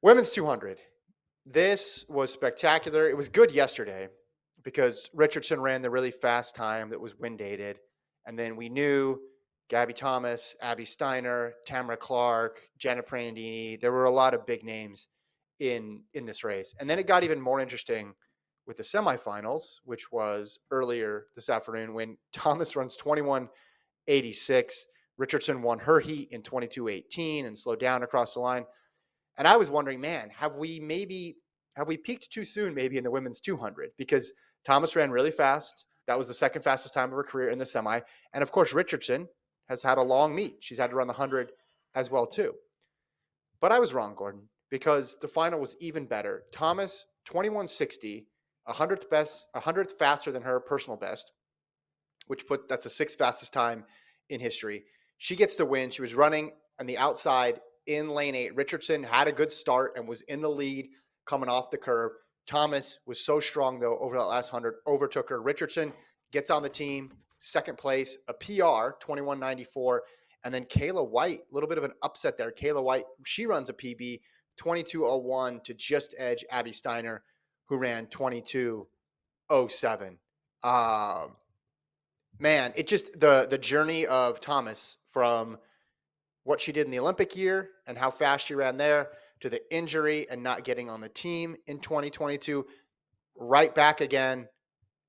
Women's 200. This was spectacular. It was good yesterday because Richardson ran the really fast time that was wind dated. And then we knew Gabby Thomas, Abby Steiner, Tamara Clark, Jenna Prandini. There were a lot of big names in this race. And then it got even more interesting with the semifinals, which was earlier this afternoon when Thomas runs 21:86. Richardson won her heat in 22:18 and slowed down across the line. And I was wondering, man, have we peaked too soon maybe in the women's 200? Because Thomas ran really fast. That was the second fastest time of her career in the semi. And of course, Richardson has had a long meet. She's had to run the 100 as well too. But I was wrong, Gordon, because the final was even better. Thomas 21:60, a hundredth faster than her personal best, that's the sixth fastest time in history. She gets the win. She was running on the outside in lane 8. Richardson had a good start and was in the lead coming off the curve. Thomas was so strong, though, over that last 100, overtook her. Richardson gets on the team, second place, a PR, 21:94. And then Kayla White, a little bit of an upset there. Kayla White, she runs a PB, 22:01 to just edge Abby Steiner, who ran 22:07. Man, it just the journey of Thomas from what she did in the Olympic year and how fast she ran there to the injury and not getting on the team in 2022, right back again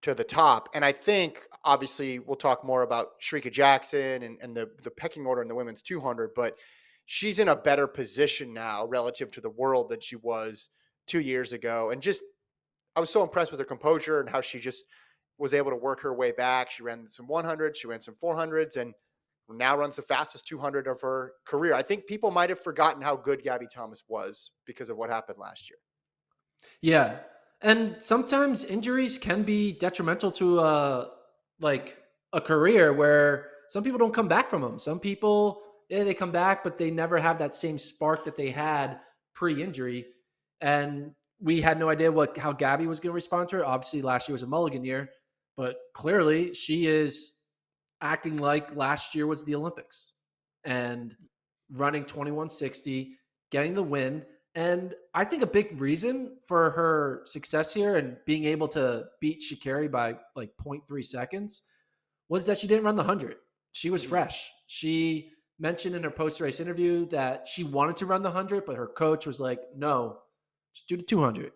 to the top. And I think, obviously, we'll talk more about Shrika Jackson and the pecking order in the women's 200, but she's in a better position now relative to the world than she was 2 years ago. And just, I was so impressed with her composure and how she just was able to work her way back. She ran some 100s, she ran some 400s, and now runs the fastest 200 of her career. I think people might have forgotten how good Gabby Thomas was because of what happened last year. Yeah. And sometimes injuries can be detrimental to a career where some people don't come back from them. Some people, yeah, they come back, but they never have that same spark that they had pre-injury. And we had no idea how Gabby was going to respond to it. Obviously, last year was a mulligan year, but clearly she is acting like last year was the Olympics and running 21:60, getting the win. And I think a big reason for her success here and being able to beat Sha'Carri by like zero point 0.3 seconds was that she didn't run the 100. She was fresh. She mentioned in her post-race interview that she wanted to run the 100, but her coach was like, no, just do the 200.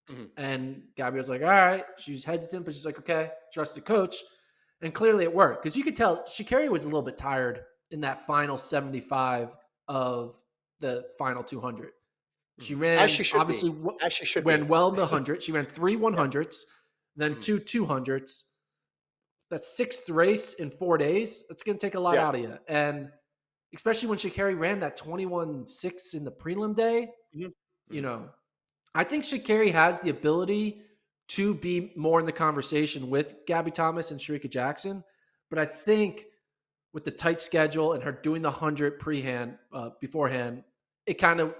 Mm-hmm. And Gabby was like, all right. She was hesitant, but she's like, okay, trust the coach. And clearly it worked because you could tell Sha'Carri was a little bit tired in that final 75 of the final 200. She As she ran, should be. obviously, As she should ran be. well in the 100. She ran three Yeah. 100s, then Mhm. two 200s. That's sixth race in 4 days. It's going to take a lot Yeah. out of you. And especially when Sha'Carri ran that 21:6 in the prelim day, Mhm. you Mhm. know, I think Sha'Carri has the ability to be more in the conversation with Gabby Thomas and Shrika Jackson. But I think with the tight schedule and her doing the 100 beforehand, it kind of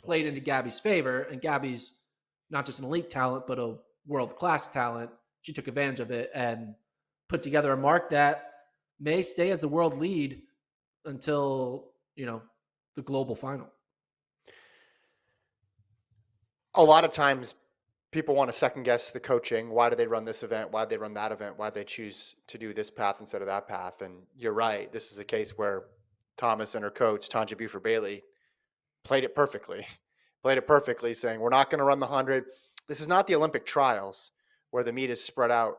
played into Gabby's favor. And Gabby's not just an elite talent, but a world class talent. She took advantage of it and put together a mark that may stay as the world lead until, the global final. A lot of times people want to second guess the coaching. Why do they run this event? Why did they run that event? Why did they choose to do this path instead of that path? And you're right. This is a case where Thomas and her coach, Tanja Buford Bailey, played it perfectly. Played it perfectly, saying, we're not going to run the 100. This is not the Olympic trials where the meet is spread out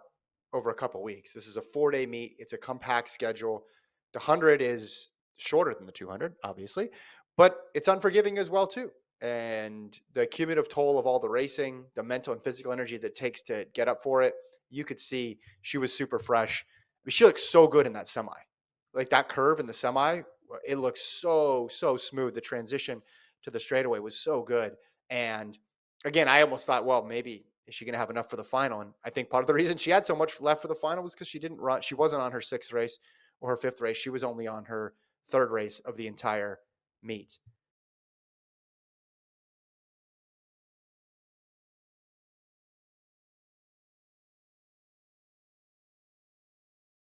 over a couple weeks. This is a 4-day meet. It's a compact schedule. The 100 is shorter than the 200, obviously, but it's unforgiving as well, too. And the cumulative toll of all the racing, the mental and physical energy that it takes to get up for it, you could see she was super fresh. I mean, she looked so good in that semi. Like that curve in the semi, it looks so smooth. The transition to the straightaway was so good. And again, I almost thought, well, maybe is she going to have enough for the final? And I think part of the reason she had so much left for the final was because she didn't run. She wasn't on her sixth race or her fifth race. She was only on her third race of the entire meet.